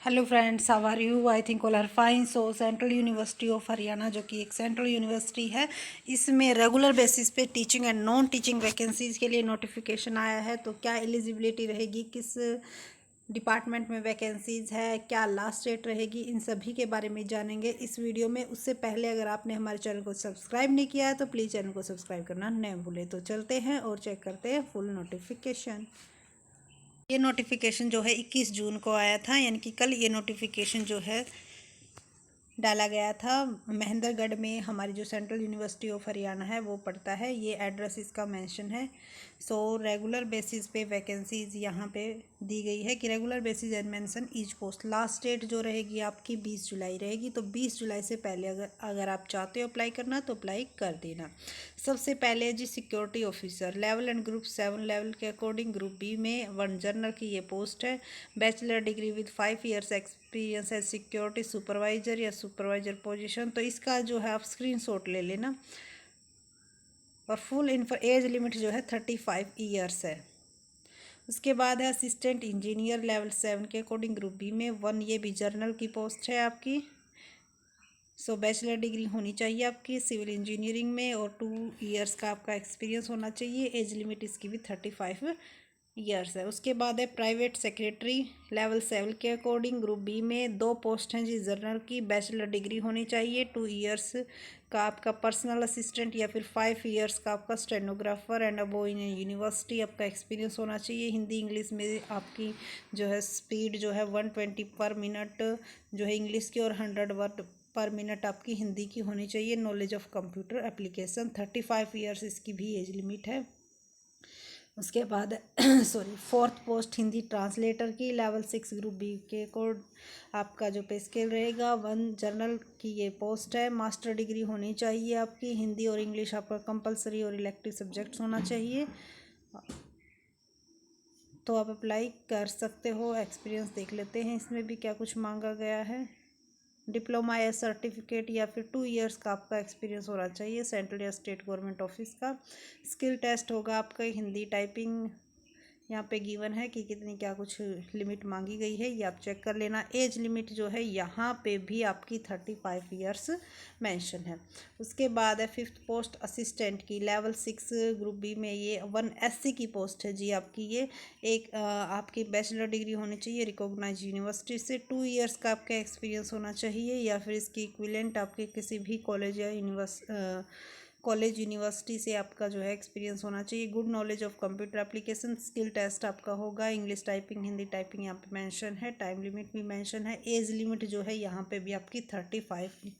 Hello friends, how are you? I think all are fine. So central university of Haryana, जो कि एक central university है, इसमें regular basis पे teaching and non teaching vacancies के लिए नोटिफिकेशन आया है। तो क्या एलिजिबिलिटी रहेगी, किस डिपार्टमेंट में वैकेंसीज़ है, क्या लास्ट डेट रहेगी, इन सभी के बारे में जानेंगे इस वीडियो में। उससे पहले अगर आपने हमारे चैनल को सब्सक्राइब नहीं किया है तो प्लीज़ चैनल को सब्सक्राइब करना न भूलें। तो चलते हैं और चेक करते हैं फुल नोटिफिकेशन। ये नोटिफिकेशन जो है 21 जून को आया था, यानी कि कल ये नोटिफिकेशन जो है डाला गया था। महेंद्रगढ़ में हमारी जो सेंट्रल यूनिवर्सिटी ऑफ हरियाणा है वो पड़ता है। ये एड्रेस इसका मेंशन है। सो रेगुलर बेसिस पे वैकेंसीज यहाँ पे दी गई है कि regular basis and mention each post. Last date जो रहेगी आपकी 20 जुलाई रहेगी। तो 20 जुलाई से पहले अगर आप चाहते हो अप्लाई करना तो अप्लाई कर देना। सबसे पहले जी security officer level and group 7 level के अकॉर्डिंग ग्रुप बी में 1 जनरल की ये पोस्ट है। Bachelor degree with 5 years experience है सिक्योरिटी सुपरवाइजर या सुपरवाइजर पोजीशन। तो इसका जो है आप स्क्रीनशॉट ले लेना। और फुल एज लिमिट जो है 35 ईयर्स है। उसके बाद है असिस्टेंट इंजीनियर लेवल 7 के अकॉर्डिंग ग्रुप बी में 1, ये भी जर्नल की पोस्ट है आपकी। सो बैचलर डिग्री होनी चाहिए आपकी सिविल इंजीनियरिंग में और 2 ईयर्स का आपका एक्सपीरियंस होना चाहिए। एज लिमिट इसकी भी 35 ईयर्स है। उसके बाद है प्राइवेट सेक्रेटरी लेवल 7 के अकॉर्डिंग ग्रुप बी में 2 पोस्ट हैं जी जर्नल की। बैचलर डिग्री होनी चाहिए, 2 ईयर्स का आपका पर्सनल असिस्टेंट या फिर 5 ईयर्स का आपका stenographer and above in university आपका एक्सपीरियंस होना चाहिए। हिंदी इंग्लिश में आपकी जो है स्पीड जो है 120 पर मिनट जो है इंग्लिश की, और 100 वर्ड पर मिनट आपकी हिंदी की होनी चाहिए। Knowledge of computer application 35 years इसकी भी एज लिमिट है। उसके बाद sorry 4th post Hindi translator की लेवल 6 ग्रुप बी के कोड आपका जो पे स्केल रहेगा 1 जनरल की ये पोस्ट है। मास्टर डिग्री होनी चाहिए आपकी। हिंदी और इंग्लिश आपका कंपलसरी और इलेक्टिव सब्जेक्ट्स होना चाहिए। तो आप अप्लाई कर सकते हो। एक्सपीरियंस देख लेते हैं इसमें भी क्या कुछ मांगा गया है। डिप्लोमा या सर्टिफिकेट या फिर 2 ईयर्स का आपका एक्सपीरियंस होना चाहिए सेंट्रल या स्टेट गवर्नमेंट ऑफिस का। स्किल टेस्ट होगा आपका हिंदी टाइपिंग। यहाँ पे गिवन है कि कितनी क्या कुछ लिमिट मांगी गई है, ये आप चेक कर लेना। एज लिमिट जो है यहाँ पे भी आपकी 35 ईयर्स मेंशन है। उसके बाद है 5th पोस्ट असिस्टेंट की लेवल 6 ग्रुप बी में ये 1 SC की पोस्ट है जी आपकी। ये एक आपकी बैचलर डिग्री होनी चाहिए रिकॉग्नाइज यूनिवर्सिटी से। 2 ईयर्स का आपका एक्सपीरियंस होना चाहिए या फिर इसकी इक्विवेलेंट आपके किसी भी कॉलेज या यूनिवर्सिटी से आपका जो है एक्सपीरियंस होना चाहिए। Good knowledge of computer application. Skill test आपका होगा इंग्लिश टाइपिंग हिंदी टाइपिंग यहाँ पे मेंशन है। टाइम लिमिट भी मेंशन है। एज लिमिट जो है यहाँ पे भी आपकी 35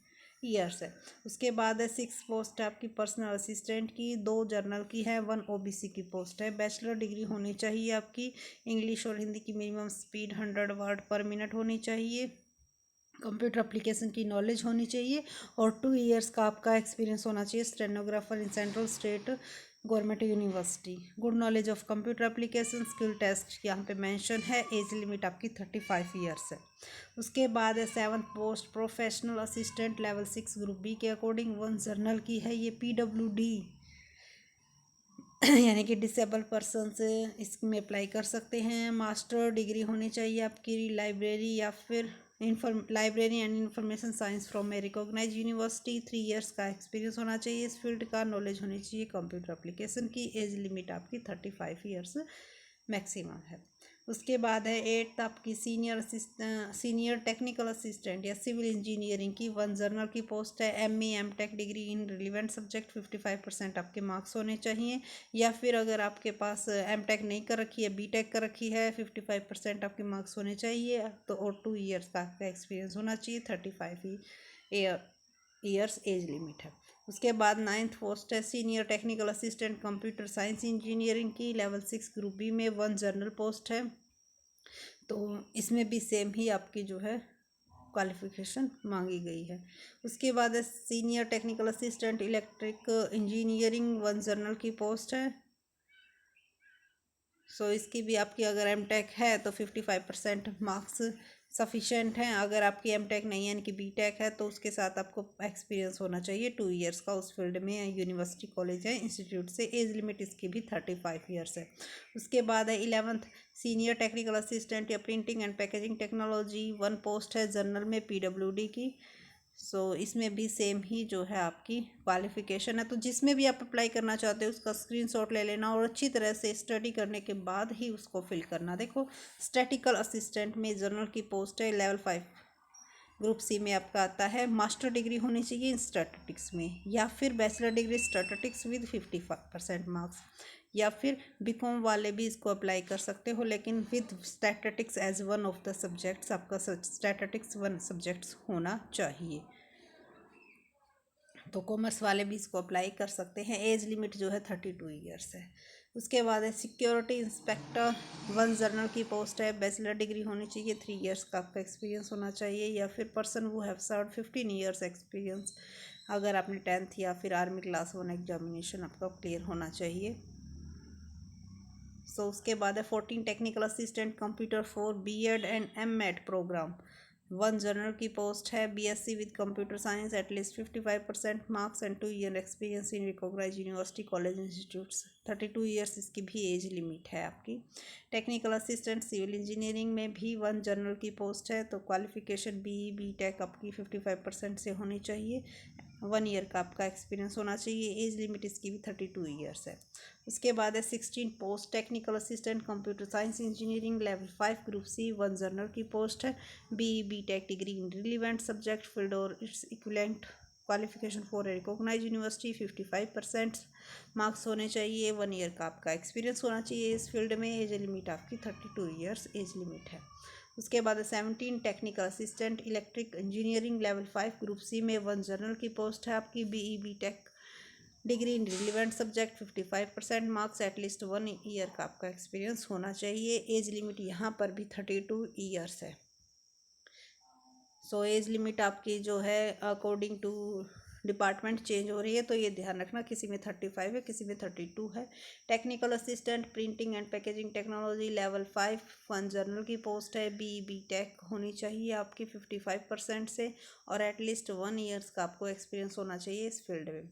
ईयर्स है। उसके बाद है 6 पोस्ट आपकी पर्सनल असिस्टेंट की। 2 जर्नल की है, 1 OBC की पोस्ट है। बैचलर डिग्री होनी चाहिए आपकी। इंग्लिश और हिंदी की मिनिमम स्पीड 100 वर्ड पर मिनट होनी चाहिए। कंप्यूटर एप्लीकेशन की नॉलेज होनी चाहिए और 2 ईयर्स का आपका एक्सपीरियंस होना चाहिए stenographer in central state government university. Good knowledge of computer application. Skill test यहाँ पे मेंशन है। एज लिमिट आपकी 35 ईयर्स है। उसके बाद है 7th post professional assistant level 6 group B के अकॉर्डिंग 1 जर्नल की है। ये PWD यानी कि डिसेबल पर्सन से इसमें अप्लाई कर सकते हैं। मास्टर डिग्री होनी चाहिए आपकी लाइब्रेरी या फिर library and information science from a recognise university. 3 years का एक्सपीरियंस होना चाहिए इस फील्ड का। नॉलेज होनी चाहिए कंप्यूटर एप्लीकेशन की। एज लिमिट आपकी 35 ईयर्स मैक्सिमम है। उसके बाद है 8th आपकी सीनियर टेक्निकल असिस्टेंट या सिविल इंजीनियरिंग की 1 जर्नल की पोस्ट है। ME MTech degree in relevant subject 55% आपके मार्क्स होने चाहिए। या फिर अगर आपके पास MTech नहीं कर रखी है, BTech कर रखी है, 55% आपके मार्क्स होने चाहिए। तो और 2 ईयर्स का आपका एक्सपीरियंस होना चाहिए। 35 ईयर्स एज लिमिट है। उसके बाद 9th पोस्ट है senior technical assistant computer science engineering की लेवल 6 ग्रुप बी में 1 जर्नल पोस्ट है। तो इसमें भी सेम ही आपकी जो है क्वालिफिकेशन मांगी गई है। उसके बाद है senior technical assistant electric engineering 1 general की पोस्ट है। सो इसकी भी आपकी अगर MTech है तो 55% मार्क्स सफिशेंट हैं। अगर आपकी एमटेक नहीं है यानी कि बीटेक है तो उसके साथ आपको एक्सपीरियंस होना चाहिए 2 ईयर्स का उस फील्ड में, यूनिवर्सिटी कॉलेज है इंस्टीट्यूट से। एज लिमिट इसकी भी 35 ईयर्स है। उसके बाद है 11th सीनियर टेक्निकल असिस्टेंट या printing and packaging technology, 1 post है जनरल में PWD की। सो इसमें भी सेम ही जो है आपकी क्वालिफ़िकेशन है। तो जिसमें भी आप अप्लाई करना चाहते हो उसका स्क्रीनशॉट ले लेना और अच्छी तरह से स्टडी करने के बाद ही उसको फिल करना। देखो स्टैटिकल असिस्टेंट में जनरल की पोस्ट है, लेवल 5 ग्रुप सी में आपका आता है। मास्टर डिग्री होनी चाहिए इन स्टैटिस्टिक्स में, या फिर bachelor degree statistics with 55% marks, या फिर बीकॉम वाले भी इसको अप्लाई कर सकते हो, लेकिन with statistics as one of the subjects आपका स्टैटिस्टिक्स 1 सब्जेक्ट्स होना चाहिए। तो कॉमर्स वाले भी इसको अप्लाई कर सकते हैं। एज लिमिट जो है 32 ईयर्स है। उसके बाद है सिक्योरिटी इंस्पेक्टर, 1 जनरल की पोस्ट है। बैचलर डिग्री होनी चाहिए, 3 ईयर्स का आपका एक्सपीरियंस होना चाहिए, या फिर पर्सन वो हैव सर्व्ड 15 ईयर्स एक्सपीरियंस, अगर आपने 10th या फिर आर्मी क्लास 1 एग्जामिनेशन आपका क्लियर होना चाहिए। सो उसके बाद है 14 technical assistant computer for BEd and MEd program, 1 general की पोस्ट है। BSc with computer science, at least 55% marks and 2 year experience in recognise university college institutes, 32 years इसकी भी एज लिमिट है आपकी। टेक्निकल असिस्टेंट सिविल इंजीनियरिंग में भी 1 general की post है। तो क्वालिफिकेशन BE/BTech आपकी 55% से होनी चाहिए, 1 ईयर का आपका एक्सपीरियंस होना चाहिए। एज लिमिट इसकी भी 32 ईयर्स है। उसके बाद है 16 post technical assistant computer science engineering, level 5 group C, 1 general की पोस्ट है। BE/BTech degree in relevant subject field or its equivalent qualification for recognise university, 55% marks होने चाहिए, 1 ईयर का आपका एक्सपीरियंस होना चाहिए इस फील्ड में। एज लिमिट आपकी 32 ईयर्स एज लिमिट है। उसके बाद 17 technical assistant electric engineering, level 5 group C में, 1 जनरल की पोस्ट है आपकी। BE/BTech degree in relevant subject, 55% marks, at least 1 year का आपका एक्सपीरियंस होना चाहिए। एज लिमिट यहाँ पर भी 32 ईयर्स है। सो एज लिमिट आपकी जो है अकॉर्डिंग टू डिपार्टमेंट चेंज हो रही है, तो ये ध्यान रखना, किसी में 35 है, किसी में 32 है। Technical assistant printing and packaging technology, level 5, 1 general की पोस्ट है। BE/BTech होनी चाहिए आपकी 55% से, और एटलीस्ट 1 ईयर्स का आपको एक्सपीरियंस होना चाहिए इस फील्ड में।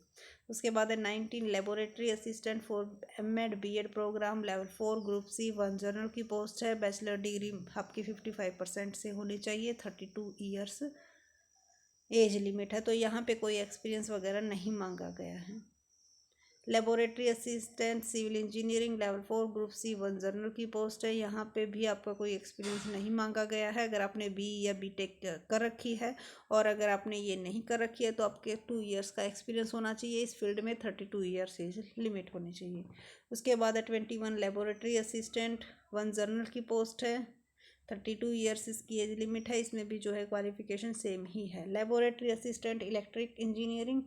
उसके बाद है 19 laboratory assistant for MEd BEd program, level 4 group C, 1 general की पोस्ट है। बैचलर डिग्री आपकी 55% से होनी चाहिए, 32 ईयर्स एज लिमिट है। तो यहाँ पे कोई एक्सपीरियंस वगैरह नहीं मांगा गया है। Laboratory assistant civil engineering, level 4 group C, 1 general की पोस्ट है। यहाँ पे भी आपका कोई एक्सपीरियंस नहीं मांगा गया है। अगर आपने BE या BTech कर रखी है, और अगर आपने ये नहीं कर रखी है, तो आपके 2 ईयर्स का एक्सपीरियंस होना चाहिए इस फील्ड में, 32 ईयर्स एज लिमिट होनी चाहिए। उसके बाद है 21 लेबोरेटरी असिस्टेंट, 1 जनरल की पोस्ट है, 32 ईयर्स इसकी एज लिमिट है। इसमें भी जो है क्वालिफिकेशन सेम ही है। लेबोरेटरी असिस्टेंट इलेक्ट्रिक इंजीनियरिंग,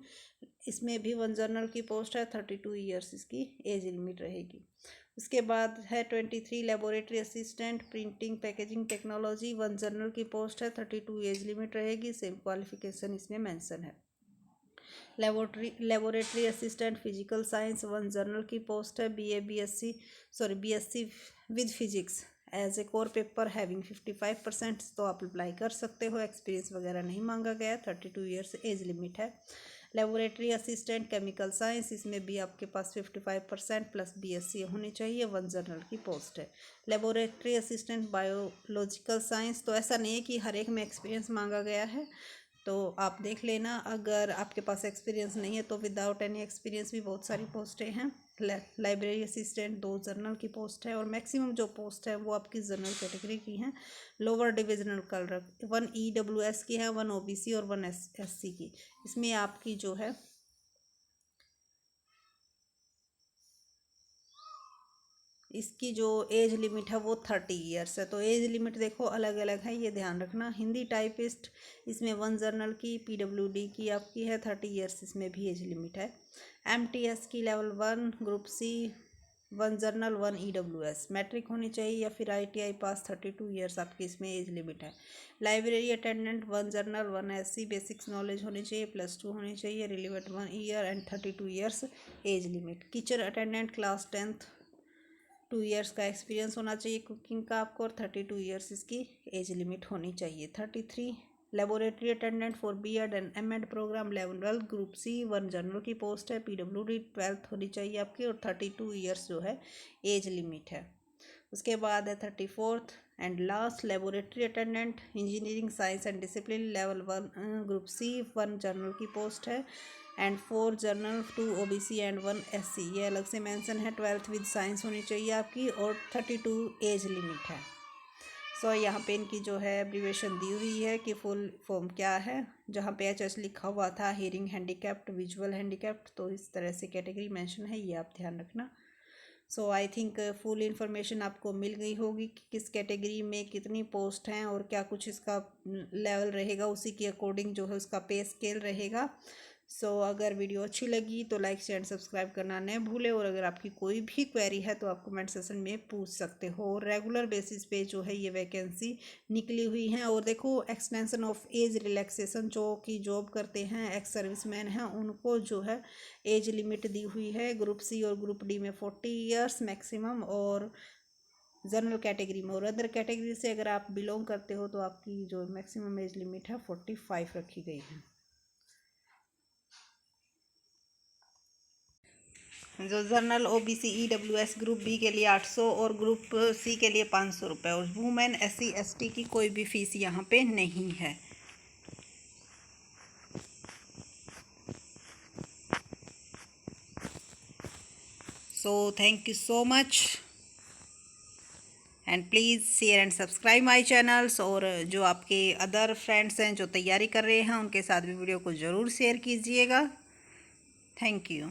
इसमें भी 1 जनरल की पोस्ट है, 32 ईयर्स इसकी एज लिमिट रहेगी। उसके बाद है 23 laboratory assistant printing packaging technology, 1 general की पोस्ट है, 32 एज लिमिट रहेगी, सेम क्वालिफिकेशन इसमें मेंशन है। Laboratory assistant physical science, 1 general की पोस्ट है। BSc with physics as a core paper having 55%, तो आप अप्लाई कर सकते हो। एक्सपीरियंस वगैरह नहीं मांगा गया, 32 ईयर्स एज लिमिट है। लेबोरेटरी असिस्टेंट केमिकल साइंस, इसमें भी आपके पास 55% प्लस BSc होनी चाहिए, 1 जनरल की पोस्ट है। लेबोरेटरी असिस्टेंट बायोलॉजिकल साइंस, तो ऐसा नहीं है कि हर एक में एक्सपीरियंस मांगा गया है, तो आप देख लेना। अगर आपके पास एक्सपीरियंस नहीं है तो विदाउट एनी एक्सपीरियंस भी बहुत सारी पोस्टें हैं। लाइब्रेरी असिस्टेंट 2 जनरल की पोस्ट है, और मैक्सिमम जो पोस्ट है वो आपकी जनरल कैटेगरी की हैं। लोअर डिविजनल कलर 1 EWS की है, 1 OBC और 1 SC की। इसमें आपकी जो है इसकी जो एज लिमिट है वो 30 ईयर्स है। तो एज लिमिट देखो अलग अलग है, ये ध्यान रखना। हिंदी टाइपिस्ट, इसमें 1 जनरल की PWD की आपकी है, 30 ईयर्स इसमें भी एज लिमिट है। MTS की level 1 group C, 1 general, 1 EWS, matric होनी चाहिए या फिर ITI पास, 32 ईयर्स आपकी इसमें एज लिमिट है। Library attendant 1 general, 1 SC, basics knowledge होनी चाहिए, +2 होनी चाहिए, relevant 1 year and 32 years age limit. Kitchen attendant class 10th 2 years का एक्सपीरियंस होना चाहिए कुकिंग का आपको, और 32 इयर्स इसकी एज लिमिट होनी चाहिए। 33 laboratory attendant for BEd and MEd program level 12 group C 1 general की पोस्ट है। पीडब्ल्यूडी 12th होनी चाहिए आपकी, और 32 इयर्स जो है एज लिमिट है। उसके बाद है 34th and last laboratory attendant engineering science and discipline level 1 group C 1 general की पोस्ट है, and 4 general 2 OBC and 1 SC, ये अलग से मेंशन है। 12th विद साइंस होनी चाहिए आपकी, और 32 एज लिमिट है। सो यहाँ पे इनकी जो है एब्रीवेशन दी हुई है कि फुल फॉर्म क्या है। जहाँ पे एचएस लिखा हुआ था हियरिंग हैंडीकैप्ड, विजुअल हैंडीकैप्ड, तो इस तरह से कैटेगरी मेंशन है, ये आप ध्यान रखना। सो आई थिंक फुल इन्फॉर्मेशन आपको मिल गई होगी कि किस कैटेगरी में कितनी पोस्ट हैं और क्या कुछ इसका लेवल रहेगा, उसी के अकॉर्डिंग जो है उसका पे स्केल रहेगा। सो अगर वीडियो अच्छी लगी तो लाइक शेयर एंड सब्सक्राइब करना न भूले, और अगर आपकी कोई भी क्वेरी है तो आप कमेंट सेक्शन में पूछ सकते हो। रेगुलर बेसिस पे जो है ये वैकेंसी निकली हुई हैं। और देखो एक्सटेंशन ऑफ एज रिलैक्सेशन, जो कि जॉब करते हैं एक्स सर्विसमैन हैं, उनको जो है एज लिमिट दी हुई है। ग्रुप सी और ग्रुप डी में 40 इयर्स मैक्सिमम, और जनरल कैटेगरी में और अदर कैटेगरी से अगर आप बिलोंग करते हो तो आपकी जो मैक्सिमम एज लिमिट है 45 रखी गई है। जो general OBC EWS group B के लिए 800 और ग्रुप सी के लिए 500 रुपये, और वुमेन एससी एसटी की कोई भी फीस यहाँ पे नहीं है। So thank you so much, and please share and subscribe my channels. और जो आपके अदर फ्रेंड्स हैं जो तैयारी कर रहे हैं उनके साथ भी वीडियो को ज़रूर शेयर कीजिएगा। Thank you.